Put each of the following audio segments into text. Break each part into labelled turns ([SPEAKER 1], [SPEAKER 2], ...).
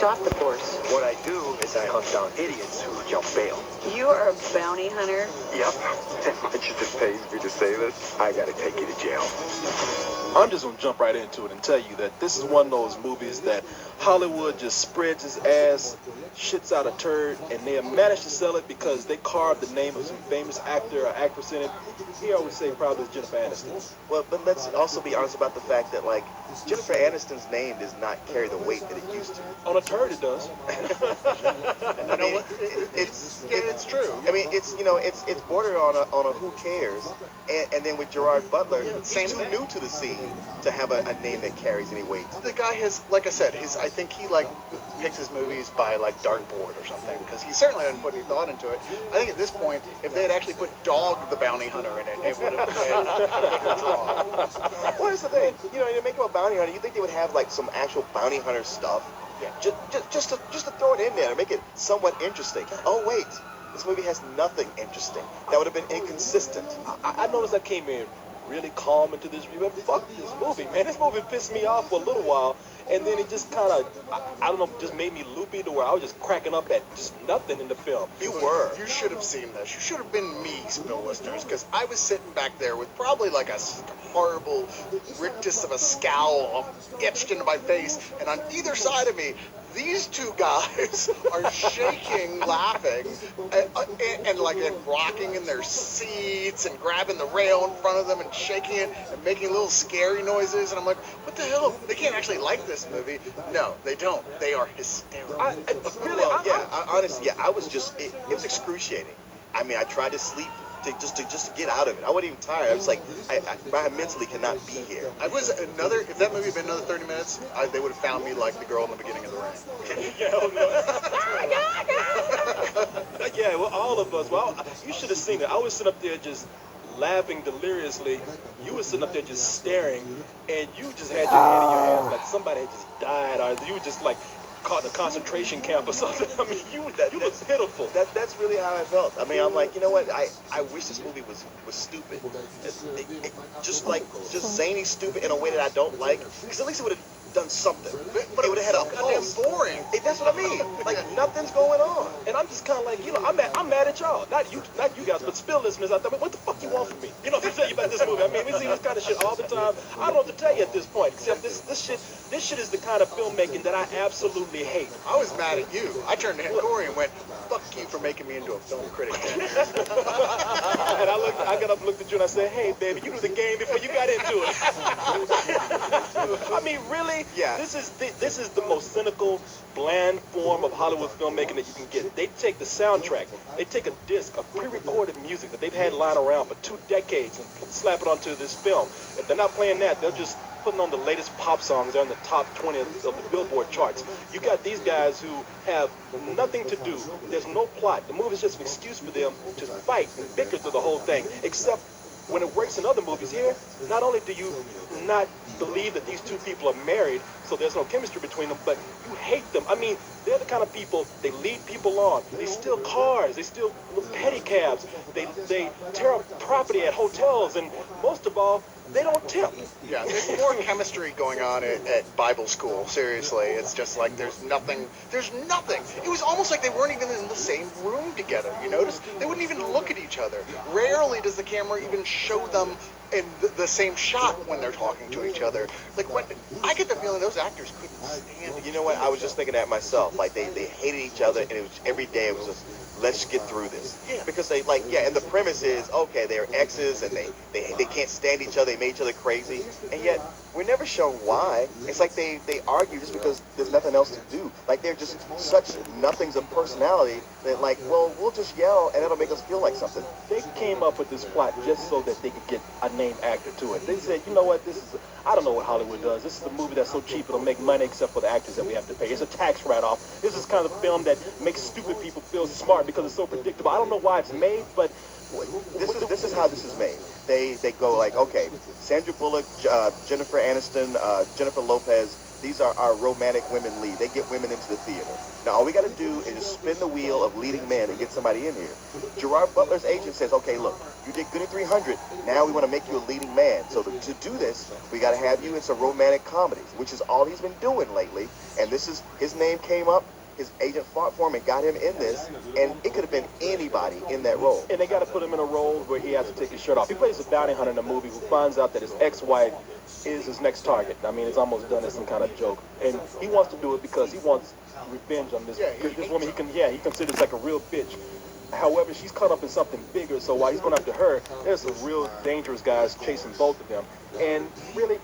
[SPEAKER 1] kicked off the force.
[SPEAKER 2] What I do is I hunt down idiots who jump bail.
[SPEAKER 1] You are a bounty hunter?
[SPEAKER 2] Yep. As much as it pays me to say this, I gotta take you to jail.
[SPEAKER 3] I'm just gonna jump right into it and tell you that this is one of those movies that Hollywood just spreads its ass, shits out a turd, and they have managed to sell it because they carved the name of some famous actor or actress in it. Here I would say probably it's Jennifer Aniston.
[SPEAKER 4] Well, but let's also be honest about the fact that, like, Jennifer Aniston's name does not carry the weight that it used to.
[SPEAKER 3] On a turd it does.
[SPEAKER 4] I mean, it's true. I mean, it's bordered on a who cares, and then with Gerard Butler, he's too new to the scene to have a name that carries any weight.
[SPEAKER 5] The guy has, like I said, I think he picks his movies by dartboard or something, because he certainly didn't put any thought into it. I think at this point, if they had actually put Dog the Bounty Hunter in it, it would have been a bigger draw.
[SPEAKER 4] Well, here's the thing, to make him a bounty hunter, you think they would have some actual bounty hunter stuff?
[SPEAKER 5] Yeah.
[SPEAKER 4] Just to throw it in there and make it somewhat interesting. Oh wait, this movie has nothing interesting. That would have been inconsistent.
[SPEAKER 3] I noticed I came in really calm into this review. Fuck this movie, man. This movie pissed me off for a little while, and then it just kind of, I don't know, just made me loopy to where I was just cracking up at just nothing in the film.
[SPEAKER 5] You should have seen this. You should have been me, Spill listeners, because I was sitting back there with probably a horrible rictus of a scowl etched into my face, and on either side of me, these two guys are shaking, laughing, and rocking in their seats and grabbing the rail in front of them and shaking it and making little scary noises. And I'm like, what the hell? They can't actually like this movie. No, they don't. They are hysterical.
[SPEAKER 4] Honestly, I was just, it was excruciating. I mean, I tried to sleep just to get out of it. I wasn't even tired. I was like, I mentally cannot be here.
[SPEAKER 5] If that movie had been another 30 minutes, they would have found me like the girl in the beginning of The Rain.
[SPEAKER 3] Yeah, well, all of us. Well, you should have seen it. I was sitting up there just laughing deliriously. You were sitting up there just staring, and you just had your head in your hands like somebody had just died, or you were just caught in a concentration camp or something. I mean, you was pitiful.
[SPEAKER 4] That's really how I felt. I mean, I'm like, you know what? I wish this movie was stupid. Just zany stupid in a way that I don't like. Because at least it would have done something. But it would have had a pulse.
[SPEAKER 5] Boring.
[SPEAKER 4] That's what I mean. Nothing's going on.
[SPEAKER 3] And I'm just kind of like, I'm mad at y'all. Not you guys, but Spill listeners out there. What the fuck you want from me? You know what I'm tell you about this movie? I mean, we see this kind of shit all the time. I don't know what to tell you at this point. Except this shit is the kind of filmmaking that I absolutely hate.
[SPEAKER 5] I was mad at you. I turned to Corey and went, fuck you for making me into a film critic.
[SPEAKER 3] And I got up and looked at you and I said, hey, baby, you knew the game before you got into it. I mean, really?
[SPEAKER 4] Yeah.
[SPEAKER 3] This is the most cynical, bland form of Hollywood filmmaking that you can get. They take the soundtrack, they take a disc of pre-recorded music that they've had lying around for 2 decades and slap it onto this film. If they're not playing that, they're just putting on the latest pop songs. They're in the top 20 of the Billboard charts. You got these guys who have nothing to do. There's no plot. The movie's just an excuse for them to fight and bicker through the whole thing, except when it works in other movies. Here, not only do you not believe that these two people are married, so there's no chemistry between them, but you hate them. I mean, they're the kind of people, they lead people on. They steal cars, they steal pedicabs, they tear up property at hotels, and most of all, they don't tip.
[SPEAKER 5] Yeah, there's more chemistry going on at Bible school, seriously. It's just like there's nothing. It was almost like they weren't even in the same room together, you notice? They wouldn't even look at each other. Rarely does the camera even show them in the same shot when they're talking to each other. I get the feeling those actors couldn't stand it.
[SPEAKER 4] You know what? I was just thinking that myself. They hated each other, and it was every day it was just, let's get through this.
[SPEAKER 5] Yeah.
[SPEAKER 4] Because and the premise is, okay, they're exes, and they can't stand each other, they made each other crazy, and yet we're never shown why. It's like they argue just because there's nothing else to do. They're just such nothings of personality that well, we'll just yell, and it'll make us feel like something.
[SPEAKER 3] They came up with this plot just so that they could get a name actor to it. They said, you know what, I don't know what Hollywood does. This is a movie that's so cheap it'll make money except for the actors that we have to pay. It's a tax write-off. This is kind of a film that makes stupid people feel smart because it's so predictable. I don't know why it's made, but
[SPEAKER 4] this is how this is made. They go okay, Sandra Bullock, Jennifer Aniston, Jennifer Lopez, these are our romantic women lead. They get women into the theater. Now, all we got to do is just spin the wheel of leading men and get somebody in here. Gerard Butler's agent says, okay, look, you did good at 300. Now we want to make you a leading man. So to do this, we got to have you in some romantic comedies, which is all he's been doing lately. And this is, his name came up. His agent fought for him and got him in this, and it could have been anybody in that role.
[SPEAKER 3] And they got to put him in a role where he has to take his shirt off. He plays a bounty hunter in the movie who finds out that his ex-wife is his next target. I mean, it's almost done as some kind of joke. And he wants to do it because he wants revenge on this, this woman. He considers like a real bitch. However, she's caught up in something bigger, so while he's going after her, there's some real dangerous guys chasing both of them. And really,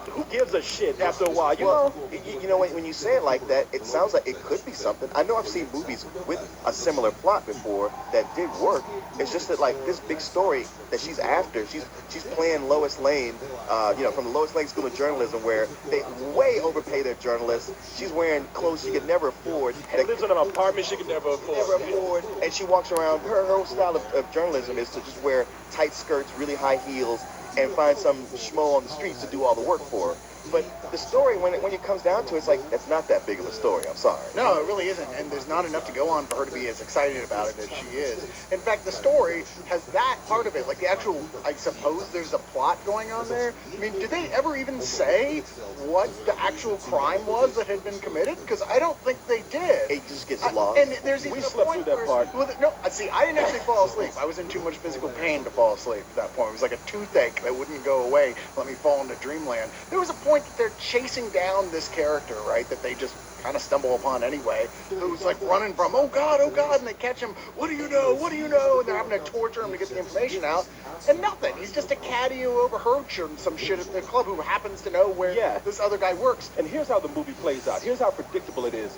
[SPEAKER 3] who gives a shit after a while?
[SPEAKER 4] You know, when you say it like that, it sounds like it could be something. I know I've seen movies with a similar plot before that did work. It's just that, like, this big story that she's after, she's playing Lois Lane, from the Lois Lane School of Journalism, where they way overpay their journalists. She's wearing clothes she could never afford.
[SPEAKER 3] And lives in an apartment she could never afford.
[SPEAKER 4] And she walks around, her whole style of journalism is to just wear tight skirts, really high heels, and find some schmo on the streets to do all the work for her. But the story, when it comes down to it, it's like, it's not that big of a story. I'm sorry.
[SPEAKER 5] No, it really isn't. And there's not enough to go on for her to be as excited about it as she is. In fact, the story has that part of it. Like the actual, I suppose there's a plot going on there. I mean, did they ever even say what the actual crime was that had been committed? Because I don't think they did.
[SPEAKER 4] It just gets lost.
[SPEAKER 5] And there's even
[SPEAKER 3] We
[SPEAKER 5] a
[SPEAKER 3] slept
[SPEAKER 5] point
[SPEAKER 3] through that
[SPEAKER 5] where,
[SPEAKER 3] part.
[SPEAKER 5] well, no, see, I didn't actually fall asleep. I was in too much physical pain to fall asleep at that point. It was like a toothache that wouldn't go away, let me fall into dreamland. There was a point that they're chasing down this character, right, that they just kind of stumble upon anyway, who's like running from, oh God, and they catch him, what do you know, and they're having to torture him to get the information out, and nothing. He's just a caddy who overheard some shit at the club who happens to know where this other guy works.
[SPEAKER 3] And here's how the movie plays out. Here's how predictable it is.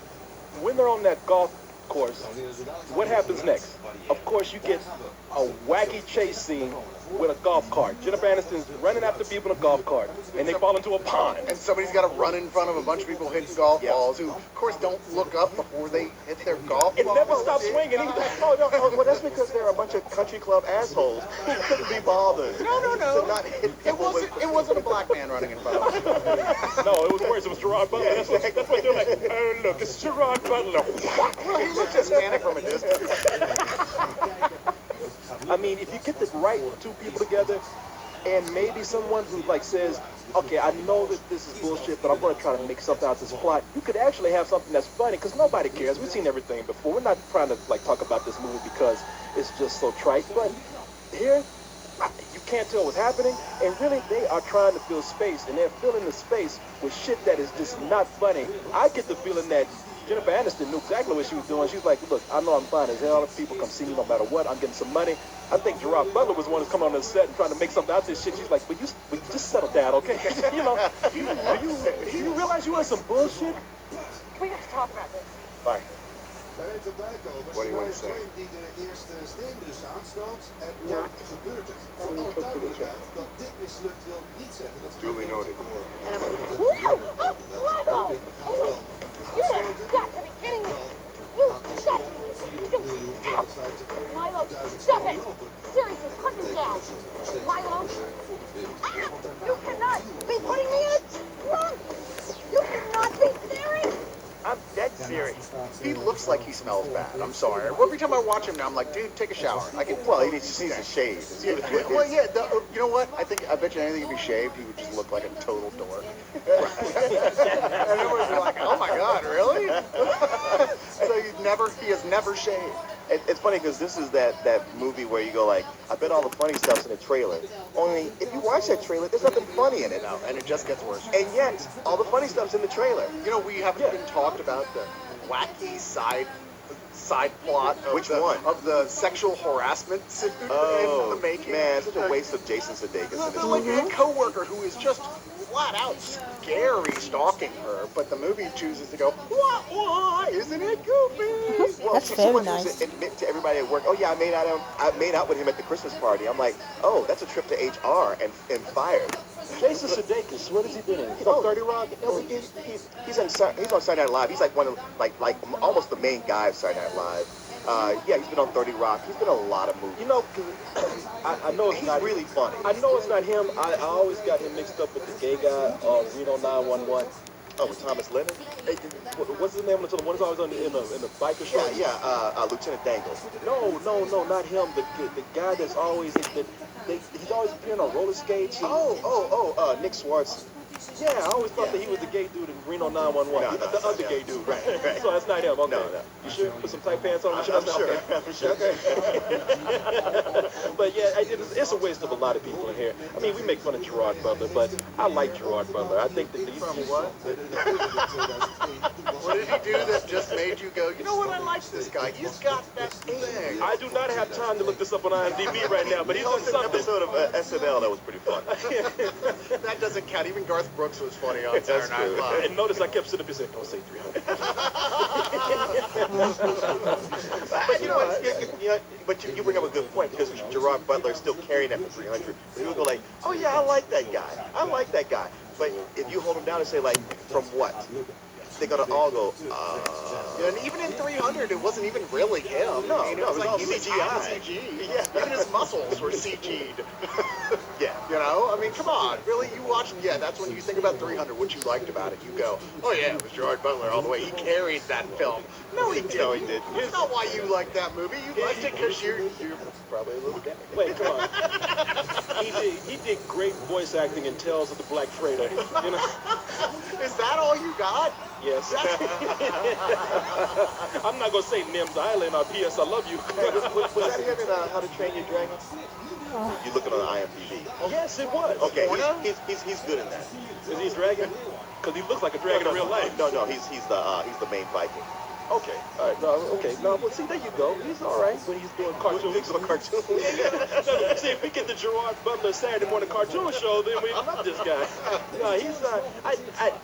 [SPEAKER 3] When they're on that golf course, what happens next? Of course, you get a wacky chase scene with a golf cart. Jennifer Aniston's running after people in a golf cart, and they fall into a pond.
[SPEAKER 5] And somebody's got to run in front of a bunch of people hitting golf balls who, of course, don't look up before they hit their golf
[SPEAKER 3] It
[SPEAKER 5] ball.
[SPEAKER 3] never stops swinging.
[SPEAKER 4] Well, that's because there are a bunch of country club assholes who couldn't be bothered.
[SPEAKER 5] No.
[SPEAKER 4] To not hit people
[SPEAKER 5] It wasn't a black man running in front of them.
[SPEAKER 3] No, it was worse. It was Gerard Butler. That's what they're like. Oh, look, it's Gerard Butler.
[SPEAKER 5] Well, he looked Hispanic from a distance.
[SPEAKER 3] I mean, if you get the right two people together, and maybe someone who like says, okay, I know that this is bullshit, but I'm going to try to make something out of this plot, you could actually have something that's funny, because nobody cares. We've seen everything before. We're not trying to like talk about this movie because it's just so trite, but here, you can't tell what's happening, and really they are trying to fill space, and they're filling the space with shit that is just not funny. I get the feeling that Jennifer Aniston knew exactly what she was doing. She was like, look, I know I'm fine as hell. People come see me no matter what. I'm getting some money. I think Gerard Butler was the one who's coming on the set and trying to make something out of this shit. She's like, but you just settle down, okay? Do you realize you in some bullshit?
[SPEAKER 1] We got to talk about this.
[SPEAKER 4] Bye.
[SPEAKER 2] What do you want to say? Duly noted.
[SPEAKER 6] No! Oh, Michael! You have got to be kidding me! You got Milo, stop it! Seriously, put me down! Milo! Ah, you cannot be putting me in a trunk! You cannot be serious!
[SPEAKER 4] I'm dead serious.
[SPEAKER 5] He looks like he smells bad. I'm sorry. Every time I watch him now, I'm like, dude, take a shower. I can.
[SPEAKER 4] Well, he just needs to shave.
[SPEAKER 5] Well, yeah. You know what? I bet you anything if he shaved, he would just look like a total dork. And everyone would be like, oh my God, really? So he has never shaved.
[SPEAKER 4] It's funny because this is that movie where you go like, I bet all the funny stuff's in the trailer. Only if you watch that trailer, there's nothing funny in it.
[SPEAKER 5] No, and it just gets worse.
[SPEAKER 4] And yet, all the funny stuff's in the trailer.
[SPEAKER 5] You know, we haven't even talked about the wacky side plot of
[SPEAKER 4] Which one?
[SPEAKER 5] Of the sexual harassment in the making.
[SPEAKER 4] Man, such a waste of Jason Sudeikis in this
[SPEAKER 5] The like
[SPEAKER 4] movie.
[SPEAKER 5] a coworker who is just flat out scary stalking her, but the movie chooses to go, what? Isn't it goofy?
[SPEAKER 4] Well,
[SPEAKER 7] That's
[SPEAKER 4] she's
[SPEAKER 7] very
[SPEAKER 4] the one
[SPEAKER 7] nice.
[SPEAKER 4] who's admit to everybody at work, oh yeah, I made out with him at the Christmas party. I'm like, oh, that's a trip to HR and fired.
[SPEAKER 3] Jason Sudeikis, what has he been in? He's on 30 Rock?
[SPEAKER 4] No, he's on Saturday Night Live. He's like one of like almost the main guy of Saturday Night Live. Yeah, he's been on 30 Rock. He's been in a lot of movies.
[SPEAKER 3] You know, I know it's
[SPEAKER 4] He's
[SPEAKER 3] not
[SPEAKER 4] really funny.
[SPEAKER 3] I know it's not him. I always got him mixed up with the gay guy, Reno 911.
[SPEAKER 4] Oh, with Thomas Lennon?
[SPEAKER 3] Hey, what's his name? The one who's always in the biker show?
[SPEAKER 4] Lieutenant Dangle.
[SPEAKER 3] No, not him. The guy that's always he's always appearing on roller skates.
[SPEAKER 4] Nick Swartz.
[SPEAKER 3] Yeah, I always thought that he was the gay dude in Reno 911.
[SPEAKER 4] No,
[SPEAKER 3] He's
[SPEAKER 4] no,
[SPEAKER 3] the other
[SPEAKER 4] him.
[SPEAKER 3] gay dude.
[SPEAKER 4] Right.
[SPEAKER 3] So that's not him. Okay.
[SPEAKER 4] No.
[SPEAKER 3] You sure? Put some tight pants on.
[SPEAKER 4] I'm sure.
[SPEAKER 3] Okay. But yeah, it's a waste of a lot of people in here. I mean, we make fun of Gerard Butler, but I like Gerard Butler. I think that these
[SPEAKER 5] What? What did he do that just made you go, you know what, I like this guy. He's got that thing.
[SPEAKER 3] I do not have time to look this up on IMDb right now, but he's on
[SPEAKER 4] an
[SPEAKER 3] something.
[SPEAKER 4] episode of SNL that was pretty fun.
[SPEAKER 5] That doesn't count. Even Garth Brooks was funny on Saturday Night
[SPEAKER 4] true.
[SPEAKER 5] Live.
[SPEAKER 3] And notice I kept sitting up and saying, don't say 300.
[SPEAKER 4] But you bring up a good point because Gerard Butler is still carrying that for 300. People go like, oh yeah, I like that guy. But if you hold him down and say like, from what? They're gonna all go,
[SPEAKER 5] And even in 300, it wasn't even really him.
[SPEAKER 4] No,
[SPEAKER 5] I mean,
[SPEAKER 4] no,
[SPEAKER 5] it was
[SPEAKER 4] it was all
[SPEAKER 5] he was
[SPEAKER 4] CGI.
[SPEAKER 5] half CG.
[SPEAKER 4] Yeah.
[SPEAKER 5] Even his muscles were CG'd.
[SPEAKER 4] Yeah.
[SPEAKER 5] You know, I mean, come on, really? You watch? Yeah, that's when you think about 300. What you liked about it, you go, oh yeah, it was Gerard Butler all the way. He carried that film. No, he didn't.
[SPEAKER 4] No, he didn't.
[SPEAKER 5] That's not why you liked that movie. You liked it because you're probably a little gay.
[SPEAKER 3] Wait, come on. He did great voice acting in Tales of the Black Freighter. You know?
[SPEAKER 5] Is that all you got?
[SPEAKER 3] Yes. I'm not gonna say Nims Island or P.S. I Love You.
[SPEAKER 4] Was that him in How to Train Your Dragon? You looking on IMDb?
[SPEAKER 3] Yes, it was.
[SPEAKER 4] Okay, he's good in that.
[SPEAKER 3] Is he a dragon? Because he looks like a dragon in real life.
[SPEAKER 4] No, he's the main Viking.
[SPEAKER 3] Okay. All right. No. Okay. No. Well, see, there you go. He's all right when he's doing cartoons. No, see, if we get the Gerard Butler Saturday morning cartoon show, then we love this guy. No, he's not.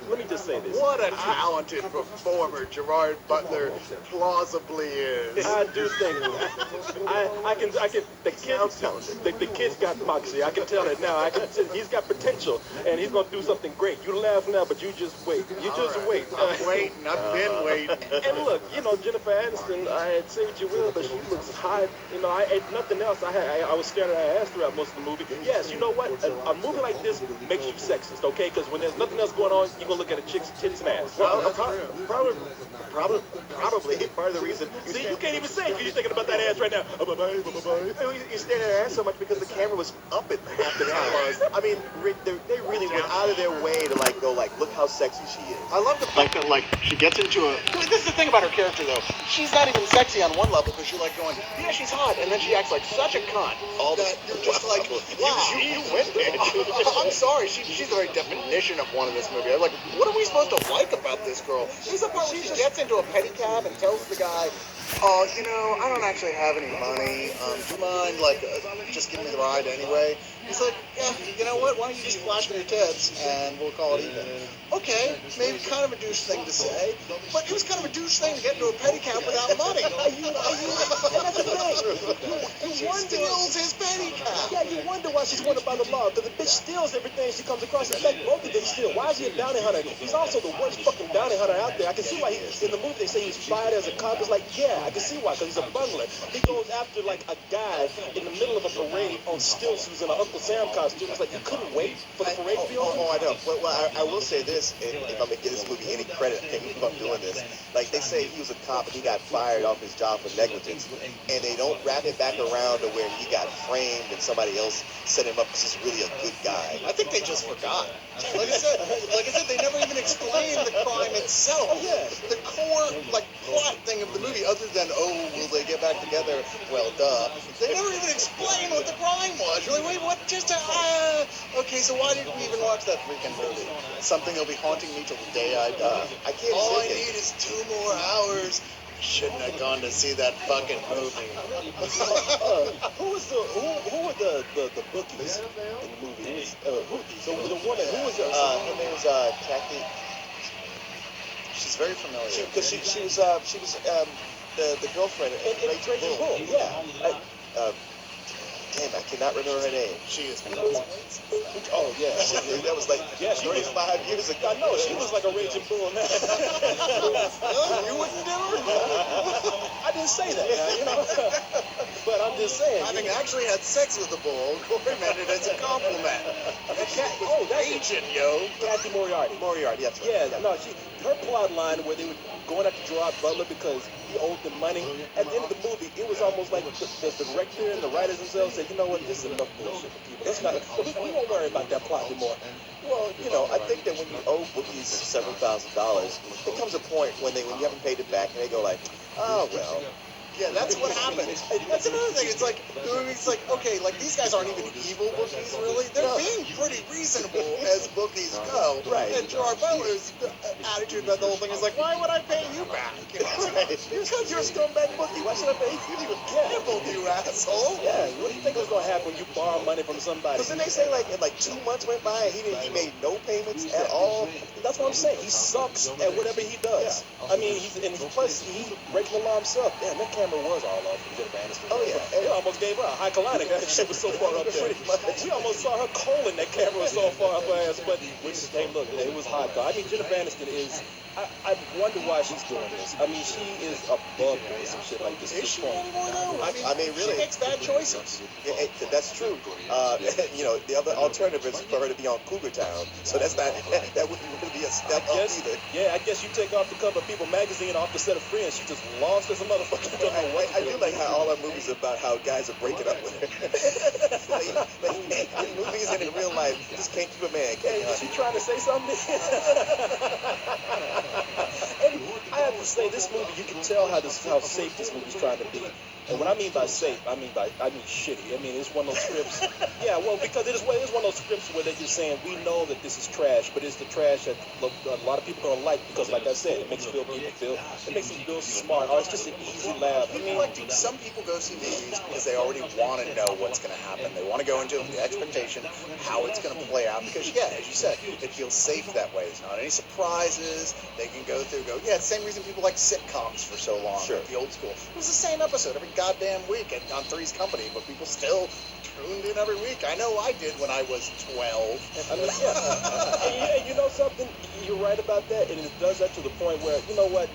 [SPEAKER 3] Let me just say this.
[SPEAKER 5] What a talented performer Gerard Butler plausibly is.
[SPEAKER 3] I do think I can. The kid's got moxie. I can tell it now. He's got potential, and he's gonna do something great. You laugh now, but you just wait. You just wait.
[SPEAKER 5] I'm waiting. I've been waiting.
[SPEAKER 3] And look, Jennifer Aniston, say what you will, but she looks hot. If nothing else, I was staring at her ass throughout most of the movie. Yes, you know what? A movie like this makes you sexist, okay? Because when there's nothing else going on, you're going to look at a chick's tits and ass.
[SPEAKER 4] Well, probably part of the reason.
[SPEAKER 3] See, you can't even say it because you're thinking about that ass right now.
[SPEAKER 4] You staring at her ass so much because the camera was up it half the time. I mean, they really went out of their way to go look how sexy she is.
[SPEAKER 5] I love the fact that she gets into a. This is the thing about her character though. She's not even sexy on one level because you're going, yeah, she's hot, and then she acts like such a cunt. All that you're just like, wow, you went there. I'm sorry, she's the very definition of one in this movie. I'm like, what are we supposed to like about this girl? There's a part where she gets into a pedicab and tells the guy, oh, I don't actually have any money. Do you mind, just give me the ride anyway? He's like, yeah, you know what? Why don't you just flash me your tits and we'll call it even. Okay, maybe kind of a douche thing to say, but it was kind of a douche thing to get into a pedicab without money. That's the thing. She steals his pedicab.
[SPEAKER 3] Yeah, you wonder why she's wanted by the law. Because the bitch steals everything she comes across. In fact, both of them steal. Why is he a bounty hunter? He's also the worst fucking bounty hunter out there. I can see why in the movie they say he was fired as a cop. It's like, yeah, I can see why, because he's a bungler. He goes after a guy in the middle of a parade on stilts who's in an Uncle Sam costume. It's like you couldn't wait for the parade to be over.
[SPEAKER 4] I know. Well, I will say this, if I'm gonna give this movie any credit, if I'm doing this, they say he was a cop and he got fired off his job for negligence, and they don't wrap it back around to where he got framed and somebody else set him up because he's really a good guy.
[SPEAKER 5] I think they just forgot. Like I said, they never even explained the crime itself.
[SPEAKER 3] Oh, yeah.
[SPEAKER 5] The core, plot thing of the movie, other than, will they get back together? Well, duh. They never even explained what the crime was. You're like, wait, what? Okay, so why did we even watch that freaking movie? Something that'll be haunting me till the day I die. All I need is 2 more hours. Shouldn't have gone to see that fucking movie.
[SPEAKER 3] Who were the bookies in the movie? The woman. Who was
[SPEAKER 4] her name was Kathy.
[SPEAKER 5] She's very familiar.
[SPEAKER 4] She was the girlfriend in Raging Bull.
[SPEAKER 3] Yeah.
[SPEAKER 4] Damn, I cannot remember her name.
[SPEAKER 5] She is.
[SPEAKER 3] Oh, yeah.
[SPEAKER 4] That was 35 years ago.
[SPEAKER 3] I know, she was like a raging bull now.
[SPEAKER 5] You wouldn't do it?
[SPEAKER 3] I didn't say that. But I'm just saying.
[SPEAKER 5] Having actually had sex with the bull, Corey meant it as a compliment.
[SPEAKER 3] That's
[SPEAKER 5] Agent, yo.
[SPEAKER 3] Kathy Moriarty.
[SPEAKER 4] Moriarty, that's right.
[SPEAKER 3] Yeah, no, her plot line where they were going after Gerard Butler because he owed them money. At the end of the movie, it was almost like the director and the writers themselves said, you know what, this is enough bullshit for people. Let's not, we won't worry about that plot anymore.
[SPEAKER 4] Well, I think that when you owe bookies several $1,000s, there comes a point when you haven't paid it back, and they go like, oh well.
[SPEAKER 5] Yeah, that's what happened. That's another thing. It's like, okay, like these guys aren't even evil bookies, really. They're being pretty reasonable as bookies go.
[SPEAKER 4] Right.
[SPEAKER 5] And Gerard Butler's attitude about the whole thing is like, why would I pay you back?
[SPEAKER 4] Because you're a scumbag bookie. Why should I pay you?
[SPEAKER 5] Careful, you asshole.
[SPEAKER 3] Yeah, what do you think was going to happen when you borrow money from somebody?
[SPEAKER 4] Because then they say like 2 months went by and he made no payments at all.
[SPEAKER 3] That's what I'm saying. He sucks at whatever he does. I mean, he breaking the law himself. Damn, that camera was all off from Jennifer Aniston.
[SPEAKER 4] Oh yeah,
[SPEAKER 3] They almost gave her a high colonic. That shit was so far up there. We almost saw her colon. That camera was so far up her ass. But hey, look, it was hot though. I mean, Jennifer Aniston is. I wonder why she's doing this. I mean, she is above doing some shit like this.
[SPEAKER 5] Is she anymore though?
[SPEAKER 4] I mean, really,
[SPEAKER 5] she makes bad choices.
[SPEAKER 4] Yeah, that's true. The other alternative is for her to be on Cougar Town. So that wouldn't really be a step up either.
[SPEAKER 3] Yeah, I guess you take off the cover of People magazine off the set of Friends. She just lost as a motherfucker.
[SPEAKER 4] I do like how all our movies are about how guys are breaking up with her. like in movies and in real life, you just can't keep a man.
[SPEAKER 3] Hey, is she trying to say something? And I have to say, this movie, you can tell how safe this movie's trying to be. And what I mean by safe, I mean shitty. I mean, it's one of those scripts. Yeah, well, because it is one of those scripts where they're just saying, we know that this is trash, but it's the trash that a lot of people don't like because, like I said, it makes people feel smart. Or it's just an easy laugh. I mean,
[SPEAKER 5] some people go see movies because they already want to know what's going to happen. They want to go into it with the expectation how it's going to play out because, yeah, as you said, it feels safe that way. There's not any surprises. They can go through, yeah, it's the same reason people like sitcoms for so long,
[SPEAKER 4] sure.
[SPEAKER 5] Like the old school. It was the same episode every goddamn week on Three's Company, but people still tuned in every week. I know I did when I was 12.
[SPEAKER 3] I mean, yeah. And you know something? You're right about that, and it does that to the point where, you know what?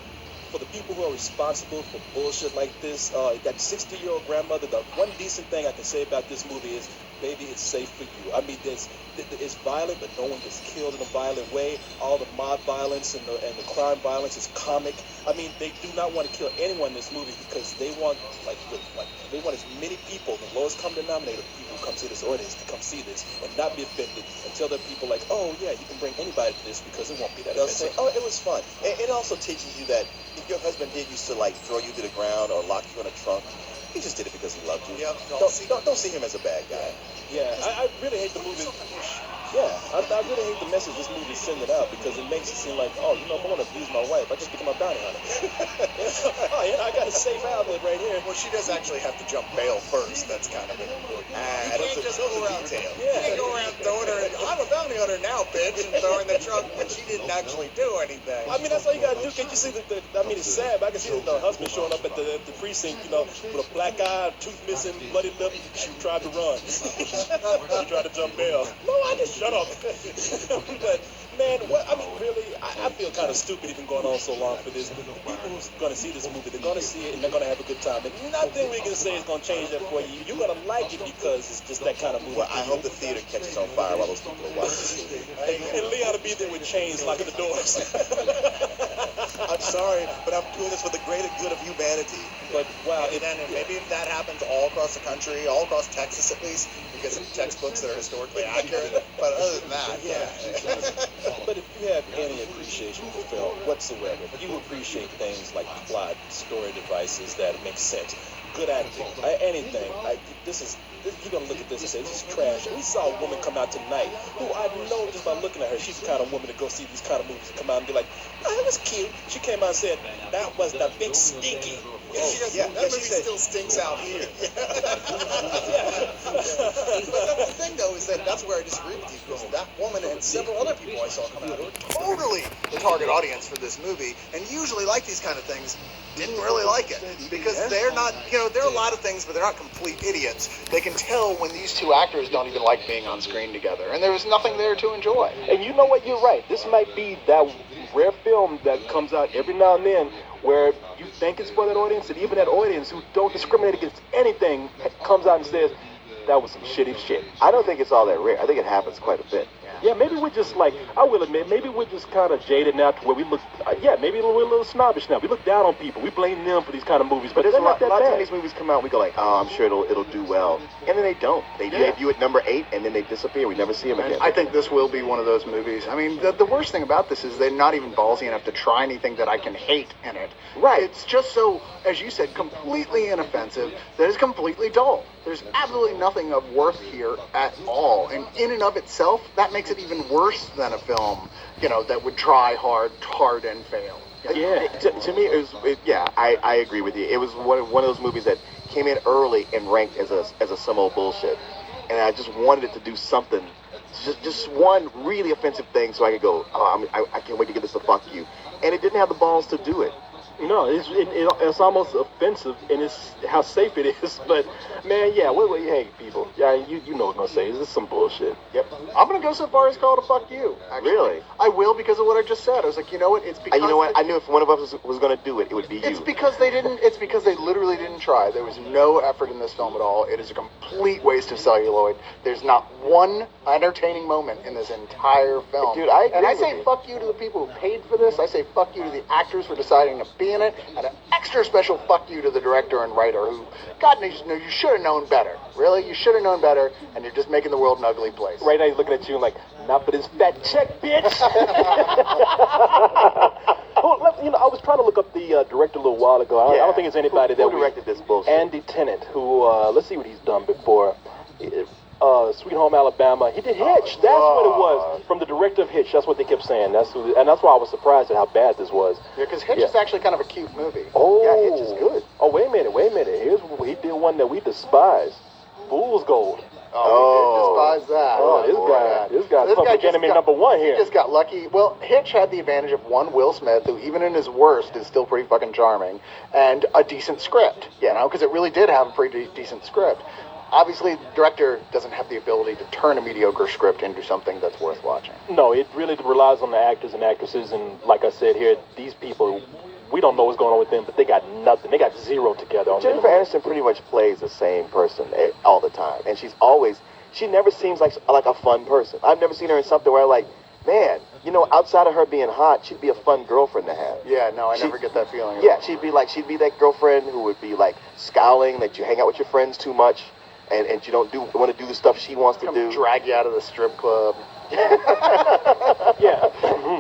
[SPEAKER 3] For the people who are responsible for bullshit like this, that 60-year-old grandmother, the one decent thing I can say about this movie is, baby, it's safe for you. I mean, it's violent, but no one gets killed in a violent way. All the mob violence and the crime violence is comic. I mean, they do not want to kill anyone in this movie because they want they want as many people, the lowest common denominator of people who come see this audience to come see this and not be offended and tell their people like, oh yeah, you can bring anybody to this because it won't be that
[SPEAKER 4] They'll
[SPEAKER 3] offensive.
[SPEAKER 4] say, oh, it was fun. And it also teaches you that if your husband did used to throw you to the ground or lock you in a trunk, he just did it because he loved you.
[SPEAKER 5] Yep.
[SPEAKER 4] Don't see him as a bad guy.
[SPEAKER 3] Yeah, I really hate the movie. Yeah, I really hate the message this movie is sending out because it makes it seem like, oh, if I want to abuse my wife, I just become a bounty hunter. Oh, yeah, I got a safe outlet right here.
[SPEAKER 5] Well, she does actually have to jump bail first. That's kind of important. You can't just go around.
[SPEAKER 4] Detail.
[SPEAKER 5] You can't go around throwing her. I'm a bounty hunter now, bitch, and throwing the trunk, but she didn't actually do anything.
[SPEAKER 3] I mean, that's all you gotta do. Can't you see I mean, it's sad, but I can see the husband showing up at the precinct, with a black eye, tooth missing, bloody lip. She tried to run. She tried to jump bail. No, I just shut up. But man, really, I feel kind of stupid even going on so long for this. But the people who's gonna see this movie, they're gonna see it and they're gonna have a good time. And nothing we can say is gonna change that for you. You're gonna like it because it's just that kind of movie.
[SPEAKER 4] Well, I hope the theater catches on fire while those people are watching.
[SPEAKER 3] And Leon will be there with chains locking the doors.
[SPEAKER 4] I'm sorry, but I'm doing this for the greater good of humanity.
[SPEAKER 3] But wow,
[SPEAKER 5] Maybe if that happens all across the country, all across Texas at least, you get some textbooks that are historically accurate. But other than that, yeah.
[SPEAKER 3] But if you have any appreciation for film whatsoever, you appreciate things like plot, story devices that make sense, good acting, anything. You're gonna look at this and say this is trash. We saw a woman come out tonight who I know just by looking at her, she's the kind of woman to go see these kind of movies and come out and be like, oh, that was cute. She came out and said, that was the big stinky.
[SPEAKER 5] That movie still stinks out here. But that's the thing, though, is that's where I disagree with you, because that woman and several other people I saw come out who are totally the target audience for this movie, and usually like these kind of things, didn't really like it, because they're not, there are a lot of things, but they're not complete idiots. They can tell when these two actors don't even like being on screen together, and there was nothing there to enjoy.
[SPEAKER 3] And you know what? You're right. This might be that rare film that comes out every now and then where you think it's for that audience, and even that audience who don't discriminate against anything comes out and says, that was some shitty shit.
[SPEAKER 4] I don't think it's all that rare. I think it happens quite a bit.
[SPEAKER 3] Yeah, maybe we're just like, I will admit, maybe we're just kind of jaded now to where we look, maybe we're a little snobbish now. We look down on people. We blame them for these kind of movies, but
[SPEAKER 4] There's
[SPEAKER 3] they're
[SPEAKER 4] a
[SPEAKER 3] not
[SPEAKER 4] lot
[SPEAKER 3] that
[SPEAKER 4] of
[SPEAKER 3] bad.
[SPEAKER 4] times these movies come out, we go like, oh, I'm sure it'll do well. And then they don't. They debut at number 8, and then they disappear. We never see them again.
[SPEAKER 7] I think this will be one of those movies. I mean, the worst thing about this is they're not even ballsy enough to try anything that I can hate in it.
[SPEAKER 4] Right.
[SPEAKER 7] It's just so, as you said, completely inoffensive, that is completely dull. There's absolutely nothing of worth here at all. And in and of itself, that makes it even worse than a film, that would try hard and fail.
[SPEAKER 4] Yeah. To me, I agree with you. It was one of those movies that came in early and ranked as a some old bullshit. And I just wanted it to do something, just one really offensive thing, so I could go, I can't wait to get this to fuck you. And it didn't have the balls to do it.
[SPEAKER 3] No, it's almost offensive, and it's how safe it is. But man, hey people, you know what I'm gonna say. This is some bullshit.
[SPEAKER 7] Yep. I'm gonna go so far as call to fuck you. Actually.
[SPEAKER 4] Really?
[SPEAKER 7] I will, because of what I just said. I was like, you know what? It's because
[SPEAKER 4] And you know what? I knew if one of us was gonna do it, it would be you.
[SPEAKER 7] It's because they didn't. It's because they literally didn't try. There was no effort in this film at all. It is a complete waste of celluloid. There's not one entertaining moment in this entire film.
[SPEAKER 4] Dude, I agree
[SPEAKER 7] and I
[SPEAKER 4] with
[SPEAKER 7] say
[SPEAKER 4] you.
[SPEAKER 7] fuck you to the people who paid for this. I say fuck you to the actors for deciding to be in it, and an extra special fuck you to the director and writer who, God knows, you should have known better. Really, you should have known better, and you're just making the world an ugly place.
[SPEAKER 3] Right now he's looking at you like, not for this fat check, bitch. I was trying to look up the director a little while ago. I don't think it's anybody
[SPEAKER 4] who directed this bullshit.
[SPEAKER 3] Andy Tennant, who let's see what he's done before. Sweet Home Alabama. He did Hitch. That's what it was. From the director of Hitch. That's what they kept saying. That's why I was surprised at how bad this was.
[SPEAKER 7] Yeah, because Hitch is actually kind of a cute movie.
[SPEAKER 3] Oh,
[SPEAKER 4] Yeah, Hitch is good.
[SPEAKER 3] Oh, wait a minute. Here's he did one that we despise. Fool's Gold.
[SPEAKER 7] Oh, we did despise that.
[SPEAKER 3] Oh, this guy's
[SPEAKER 7] This guy
[SPEAKER 3] public
[SPEAKER 7] just
[SPEAKER 3] enemy
[SPEAKER 7] got-
[SPEAKER 3] number one here.
[SPEAKER 7] He just got lucky. Well, Hitch had the advantage of one Will Smith, who even in his worst is still pretty fucking charming, and a decent script. Because it really did have a pretty decent script. Obviously, the director doesn't have the ability to turn a mediocre script into something that's worth watching.
[SPEAKER 3] No, it really relies on the actors and actresses, and like I said here, these people, we don't know what's going on with them, but they got nothing. They got zero together on
[SPEAKER 4] Jennifer
[SPEAKER 3] them.
[SPEAKER 4] Aniston pretty much plays the same person all the time, and she never seems like a fun person. I've never seen her in something where man, outside of her being hot, she'd be a fun girlfriend to have.
[SPEAKER 7] Yeah, no, I never get that feeling.
[SPEAKER 4] Yeah, she'd be that girlfriend who would be scowling that you hang out with your friends too much, and you don't want to do the stuff she wants to do.
[SPEAKER 7] Drag you out of the strip club.
[SPEAKER 3] Yeah,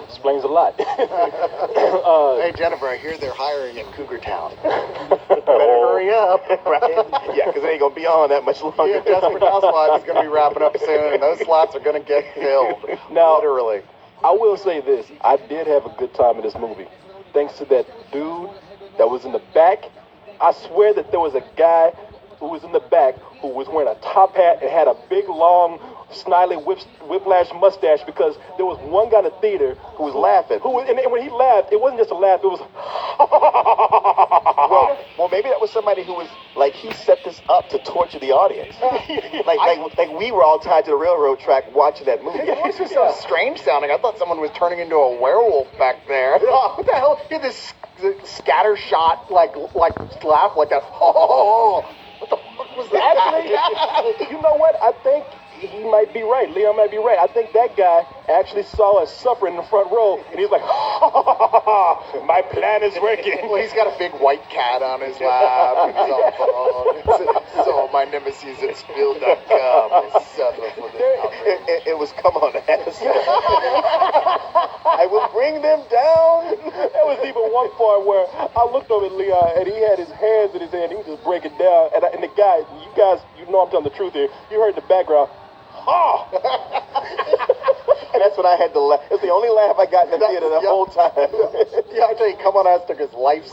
[SPEAKER 3] explains a lot.
[SPEAKER 7] Hey, Jennifer, I hear they're hiring at Cougar Town. Better hurry up.
[SPEAKER 4] Right? Yeah, because it ain't gonna be on that much longer.
[SPEAKER 7] Yeah, Desperate Housewives is going to be wrapping up soon, and those slots are going to get filled.
[SPEAKER 3] Now-
[SPEAKER 7] Literally.
[SPEAKER 3] I will say this. I did have a good time in this movie. Thanks to that dude that was in the back. I swear that there was a guy who was in the back who was wearing a top hat and had a big, long, snidely whiplash mustache, because there was one guy in the theater
[SPEAKER 4] Who was laughing?
[SPEAKER 3] and when he laughed, it wasn't just a laugh, it was...
[SPEAKER 4] Well, maybe that was somebody who was he set this up to torture the audience. like we were all tied to the railroad track watching that movie.
[SPEAKER 7] It was just so strange sounding. I thought someone was turning into a werewolf back there. What the hell? He had this scatter shot, laugh like that. Oh, what the fuck was that?
[SPEAKER 3] Actually, you know what? I think he might be right. Leon might be right. I think that guy actually saw us suffering in the front row, and he's like, my plan is working.
[SPEAKER 7] Well, he's got a big white cat on his lap. He's all, so my nemesis at spill.com is suffer for this.
[SPEAKER 4] It was come on ass. I will bring them down.
[SPEAKER 3] There was even one part where I looked over at Leon, and he had his hands in his hand. He was just breaking down. And the guy, you guys, I'm telling the truth here. You heard in the background,
[SPEAKER 4] And that's when I had to laugh. It's the only laugh I got in the theater the whole time.
[SPEAKER 7] Yeah, I tell you, Come On Us took his life